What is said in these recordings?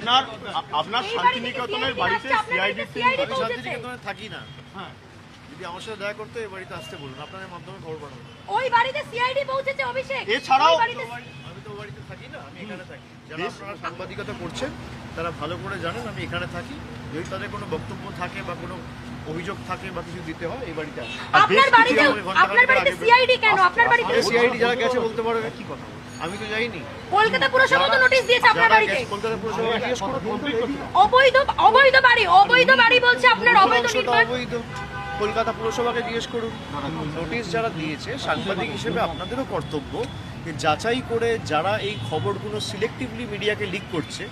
আপনার আপনার শান্তিনিকেতনের বাড়িতে সিআইডি টিম। আমি শান্তিনিকেতনে থাকি না। হ্যাঁ, যদি আমার সাথে দেখা করতে এই বাড়িতে আসতে বলুন, আপনাদের মাধ্যমে খবর পাঠাবো। ওই বাড়িতে সিআইডি পৌঁছেছে অভিষেক। এছাড়াও ওই বাড়িতে আমি তো বাড়িতে থাকি না, আমি এখানে থাকি। যারা আপনারা সাংবাদিকতা করছেন তারা ভালো করে জানেন আমি এখানে থাকি। যদি তাদের কোনো বক্তব্য থাকে বা কোনো অভিযোগ থাকে বা কিছু দিতে হয় এই বাড়িতে আসে। আপনার বাড়িতে সিআইডি কেন? আপনার বাড়িতে সিআইডি যারা গেছে বলতে পারবে কি কথা, আমি তো যাইনি। কলকাতা পুরসভা তো নোটিশ দিয়েছে আপনার বাড়িতে। কলকাতা পুরসভা জিজ্ঞেস করুন। অবৈধ বাড়ি বলছে আপনার, অবৈধ নির্মাণ। অবৈধ কলকাতা পুরসভাকে জিজ্ঞেস করুন। নোটিশ যারা দিয়েছে, সাংবাদিক হিসেবে আপনাদেরও কর্তব্য যে যাচাই করে যারা এই খবরগুলো সিলেক্টিভলি মিডিয়াকে লিক করছে।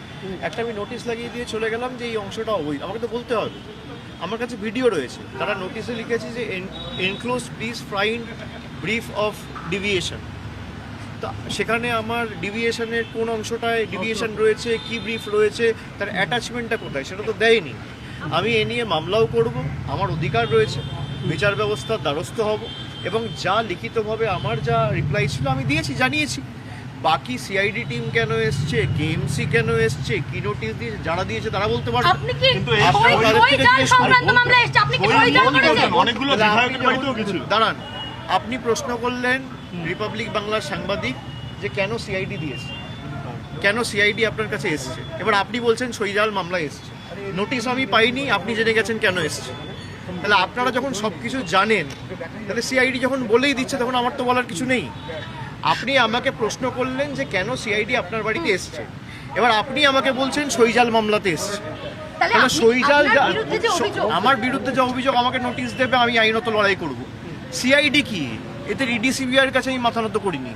একটা আমি নোটিশ লাগিয়ে দিয়ে চলে গেলাম যে এই অংশটা অবৈধ, আমাকে তো বলতে হবে। আমার কাছে ভিডিও রয়েছে, তারা নোটিশে লিখেছে যে enclose please find brief of deviation. তো সেখানে আমার ডিভিয়েশনের কোন অংশটায় ডিভিয়েশন রয়েছে, কি ব্রিফ রয়েছে, তার অ্যাটাচমেন্টটা কোথায় সেটা তো দেয়নি। আমি এ নিয়ে মামলাও করব, আমার অধিকার রয়েছে, বিচার ব্যবস্থার দ্বারস্থ হব এবং যা লিখিতভাবে আমার যা রিপ্লাই ছিল আমি দিয়েছি, জানিয়েছি। বাকি সিআইডি টিম কেন এসছে, কেএমসি কেন এসছে, কি নোটিশ দিয়েছে, যারা দিয়েছে তারা বলতে পারবে। আপনি কি কিন্তু ওই জাল সংক্রান্ত মামলা এসেছে, আপনি কি ওই জাল করেছেন? অনেকগুলো বিধায়কের বাড়িতেও গেছিল। দাঁড়ান, আপনি প্রশ্ন করলেন রিপাবলিক বাংলার সাংবাদিক যে কেন সিআইডি দিয়েছে, কেন সিআইডি আপনার কাছে এসছে। এবার আপনি বলছেন সইজাল মামলা এসছে, নোটিশ আমি পাইনি, আপনি জেনে গেছেন কেন এসছে। তাহলে আপনারা যখন সব কিছু জানেন, তাহলে সিআইডি যখন বলেই দিচ্ছে তখন আমার তো বলার কিছু নেই। আপনি আমাকে প্রশ্ন করলেন যে কেন সিআইডি আপনার বাড়িতে এসছে, এবার আপনি আমাকে বলছেন সইজাল মামলাতে এসছে। তাহলে সইজাল আমার বিরুদ্ধে যে অভিযোগ, আমাকে নোটিশ দেবে, আমি আইনত লড়াই করব। সিআইডি কি, এতে ইডিসিবিআর কাছে আমি মাথা নত করিনি।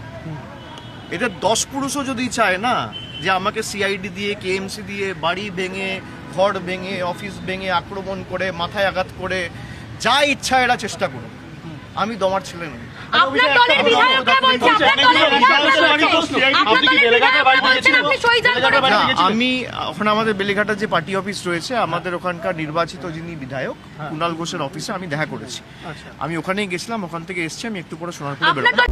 এদের 10 পুরুষও যদি চায় না যে আমাকে সিআইডি দিয়ে, কেএমসি দিয়ে বাড়ি ভেঙে, ঘর ভেঙে, অফিস ভেঙে, আক্রমণ করে, মাথায় আঘাত করে, যা ইচ্ছা এরা চেষ্টা করুন, আমি দমার ছেলে নই। আপনার দলের বিধায়করা বলছে, আপনার দলের বিধায়করা বলছে, আপনার দলের বিধায়করা বলছেন আপনি সইজাল করেছেন। আমি ওখানে আমাদের বেলেঘাটার যে পার্টি অফিস রয়েছে, আমাদের ওখানকার নির্বাচিত যিনি বিধায়ক কুণাল ঘোষের অফিসে আমি দেখা করেছি। আমি ওখানেই গেছিলাম, ওখান থেকে এসছি, আমি একটু পরে সোনারপুরে বেরোবো।